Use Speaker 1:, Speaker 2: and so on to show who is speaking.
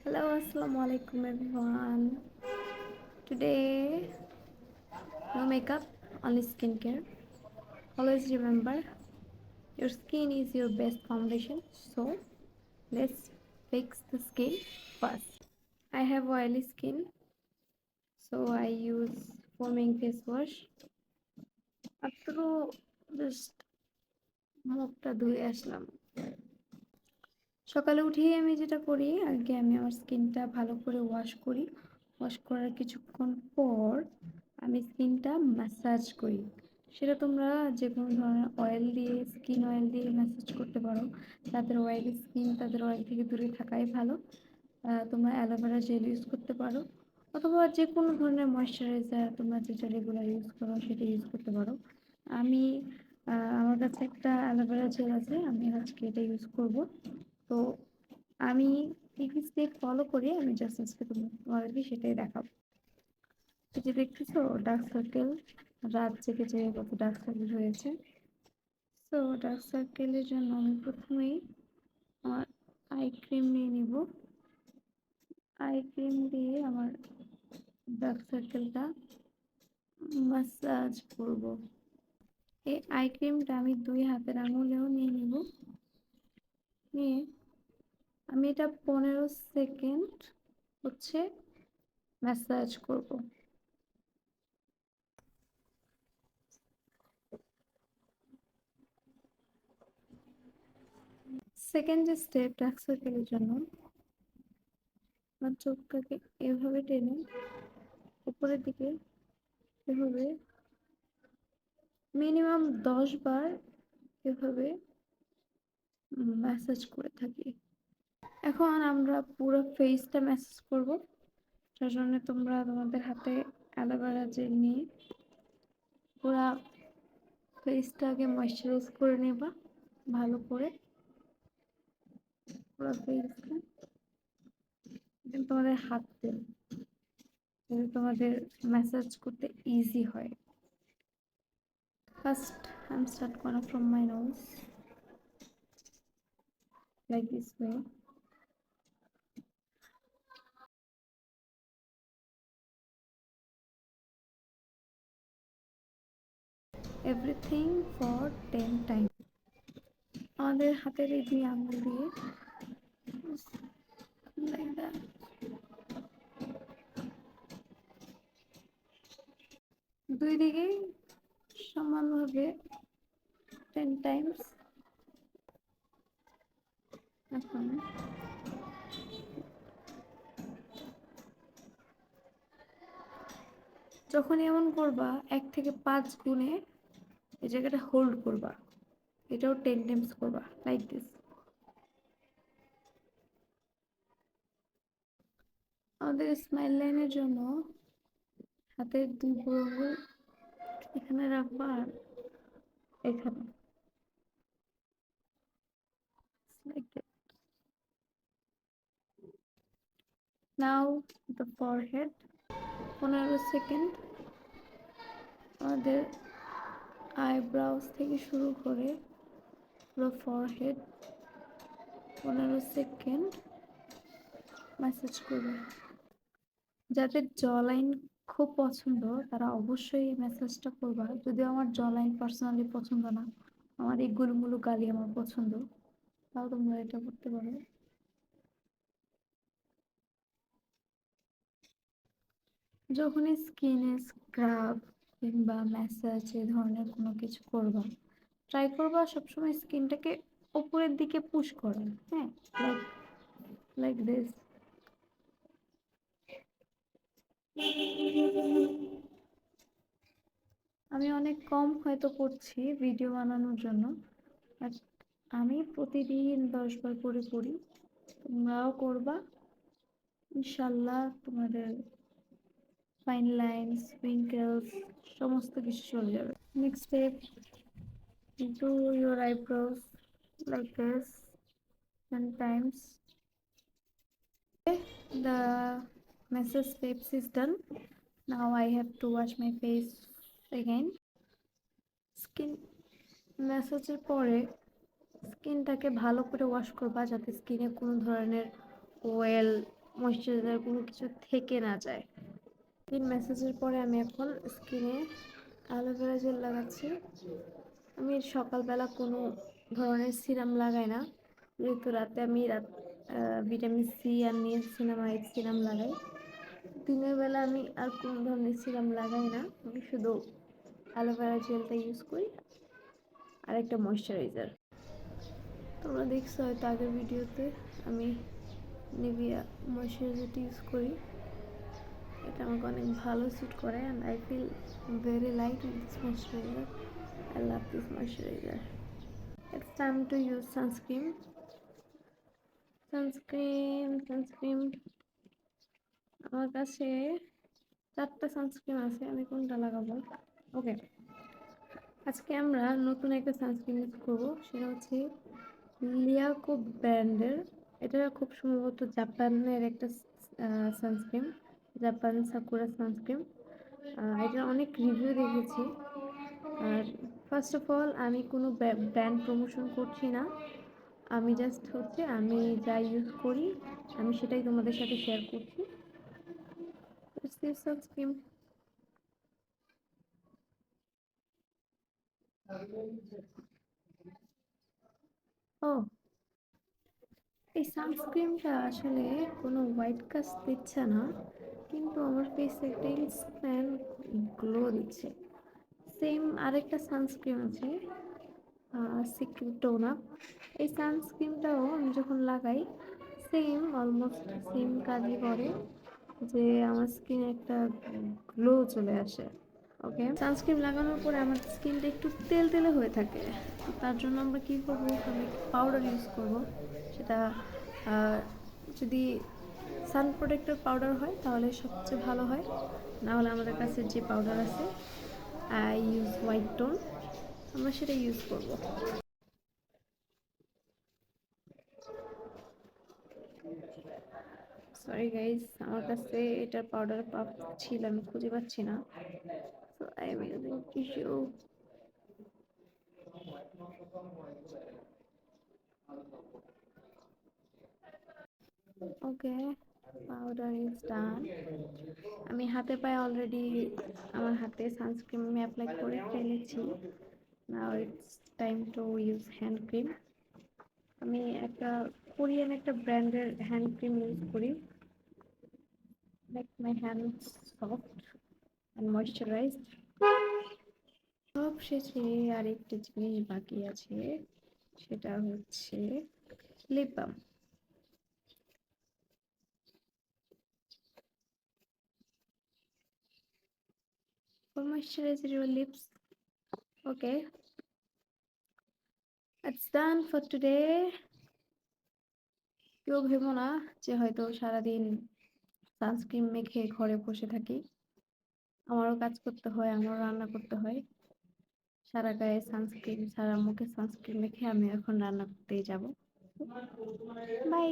Speaker 1: Hello, assalamu alaikum everyone. Today, no makeup, only skincare. Always remember, your skin is your best foundation. So, let's fix the skin first. I have oily skin, so I use foaming face wash. After just মুখটা ধুয়ে আসলাম। সকালে উঠেই আমি যেটা করি, আগে আমি আমার স্কিনটা ভালো করে ওয়াশ করি। ওয়াশ করার কিছুক্ষণ পর আমি স্কিনটা ম্যাসাজ করি। সেটা তোমরা যে কোনো ধরনের অয়েল দিয়ে, স্কিন অয়েল দিয়ে ম্যাসাজ করতে পারো। তাদের অয়েলি স্কিন, তাদের অয়েল থেকে দূরে থাকাই ভালো। তোমরা অ্যালোভেরা জেল ইউজ করতে পারো, অথবা যে কোনো ধরনের ময়শ্চারাইজার তোমরা যেটা রেগুলার ইউজ করো সেটা ইউজ করতে পারো। আমি আমার কাছে একটা অ্যালোভেরা জেল আছে, আমি আজকে এটা ইউজ করব। তো আমি কি কি স্টেপ ফলো করি আমি জাস্ট আজকে তোমাদেরকে সেটাই দেখাবো। এই যে দেখতেছো ডার্ক সার্কেল, রাত জেগে জেগে কত ডার্ক সার্কেল হয়েছে। তো ডার্ক সার্কেলের জন্য আমি প্রথমেই আমার আই ক্রিম নিয়ে নিব। আই ক্রিম দিয়ে আমার ডার্ক সার্কেলটা মাসাজ করব। এই আই ক্রিমটা আমি 2 হাতের আঙুলেও নিয়ে নিব। নিয়ে আমি এটা 15 সেকেন্ড হচ্ছে ম্যাসাজ করব। সেকেন্ড যে স্টেপ ডার্ক সার্কেলের জন্য, আমার চোখটাকে এভাবে টেনে উপরের দিকে এভাবে মিনিমাম 10 বার এভাবে ম্যাসাজ করে থাকি। এখন আমরা পুরো ফেসটা ম্যাসাজ করব। তার জন্য তোমরা তোমাদের হাতে অ্যালোভেরা জেল নিয়ে পুরো ফেসটাকে ময়শ্চারাইজ করে নেবা ভালো করে। পুরো ফেসটা তোমাদের হাতে যাতে তোমাদের ম্যাসাজ করতে ইজি হয়। First, I'm start gonna from my nose, like this way. Everything for 10 times. আমাদের হাতের এই 2 আঙ্গুল দিয়ে like that দুই দিকেই সমানভাবে 10 টাইমস। এখন যখন এমন করবা 1 থেকে 5 গুণে এই জায়গাটা হোল্ড করবা, এটাও 10 টাইমস করবা লাইক দিস। আমাদের স্মাইল লাইনের জন্য হাতের 2 বড় এখানে রাখবা আর এখানে like that. Now the forehead, 15 second আমাদের আইব্রাউজ থেকে শুরু করে পুরো ফরহেড 15 সেকেন্ড ম্যাসাজ করবে। যাদের জ লাইন খুব পছন্দ তারা অবশ্যই এই ম্যাসাজটা করবা। যদিও আমার জ লাইন পার্সোনালি পছন্দ না, আমার এই গুলুমুলু গালি আমার পছন্দ, তাও তোমরা এটা করতে পারো। যখনই স্কিনে স্ক্রাব কিংবা ম্যাসাজ এ ধরনের কোনো কিছু করবা, ট্রাই করবা সবসময় স্কিনটাকে উপরের দিকে পুশ করার। হ্যাঁ, লাইক লাইক দিস। আমি অনেক কম হয়তো করছি ভিডিও বানানোর জন্য, বাট আমি প্রতিদিন 10 বার করে করি। তোমরাও করবা, ইনশাল্লাহ তোমাদের ফাইন লাইনস, wrinkles সমস্ত কিছু চলে যাবে। Next step, do your eyebrows like this 10 times. The massage steps is done. Now I have to wash my face again. Skin ম্যাসাজের পরে স্কিনটাকে ভালো করে ওয়াশ করবা যাতে স্কিনে কোনো ধরনের ওয়েল ময়শ্চারাইজার কোনো কিছু থেকে না যায়। 3 ম্যাসেজের পরে আমি এখন স্কিনে অ্যালোভেরা জেল লাগাচ্ছি। আমি সকালবেলা কোনো ধরনের সিরাম লাগাই না, যেহেতু রাতে আমি ভিটামিন সি আর নিয়াসিনামাইড সিরাম লাগাই। দিনের বেলা আমি আর কোনো ধরনের সিরাম লাগাই না, আমি শুধু অ্যালোভেরা জেলটা ইউজ করি আর একটা ময়শ্চারাইজার। তোমরা দেখছো হয়তো আগের ভিডিওতে আমি নিভিয়া ময়শ্চারাইজারটা ইউজ করি। এটা আমাকে অনেক ভালো স্যুট করে and I feel very light with this moisturiser. I love this moisturiser. It's time to use sunscreen. Sunscreen আমার কাছে 4টা সানস্ক্রিন আছে, আমি কোনটা লাগাবো? ওকে, আজকে আমরা নতুন একটা সানস্ক্রিন ইউজ করবো, সেটা হচ্ছে লিয়াকো ব্র্যান্ডের। এটা খুব সম্ভবত জাপানের একটা সানস্ক্রিন, জাপান সাকুরা সানস্ক্রিন। এটা অনেক রিভিউ দেখেছি। আর ফার্স্ট অফ অল আমি কোনো ব্র্যান্ড প্রমোশন করছি না, আমি জাস্ট হচ্ছে আমি যা ইউজ করি আমি সেটাই তোমাদের সাথে শেয়ার করছি। সানস্ক্রিন ও, এই সানস্ক্রিনটা আসলে কোনো হোয়াইট কাস্ট দিচ্ছে না, কিন্তু আমার ফেসে একটা ইনস্ট্যান্ট গ্লো দিচ্ছে। সেম আরেকটা সানস্ক্রিন আছে সিক্রেট টোনা। এই সানস্ক্রিনটাও আমি যখন লাগাই সেম অলমোস্ট সেম কাজই করে, যে আমার স্কিনে একটা গ্লো চলে আসে। ওকে, সানস্ক্রিন লাগানোর পরে আমার স্কিনটা একটু তেল তেলে হয়ে থাকে, তো তার জন্য আমরা কী করবো, আমি পাউডার ইউজ করব। সেটা যদি সান প্রোটেক্টর পাউডার হয় তাহলে সবচেয়ে ভালো হয়, না হলে আমাদের কাছে যে পাউডার আছে আই ইউজ হোয়াইট টোন, আমরা সেটা ইউজ করব। সরি গাইজ, আমার কাছে এটার পাউডার পাপ ছিল, আমি খুঁজে পাচ্ছি না, so I am using tissue. Okay, powder is done. আমি হাতে পায়ে অলরেডি আমার হাতে সানস্ক্রিন আমি অ্যাপ্লাই করে ফেলেছি। Now it's time to use hand cream. আমি একটা কোরিয়ান একটা ব্র্যান্ডের হ্যান্ড ক্রিম ইউজ করি, make my hands soft and moisturised. সব শেষে আরেকটা জিনিস বাকি আছে, সেটা হচ্ছে lip balm. For moisturize your lips. Okay, it's done for today. কেউ ভেবো না যে হয়তো সারাদিন সানস্ক্রিন মেখে ঘরে বসে থাকি, আমারও কাজ করতে হয়, আমারও রান্না করতে হয়। সারা গায়ে সানস্ক্রিন, সারা মুখে সানস্ক্রিন মেখে আমি এখন রান্না করতেই যাব। বাই।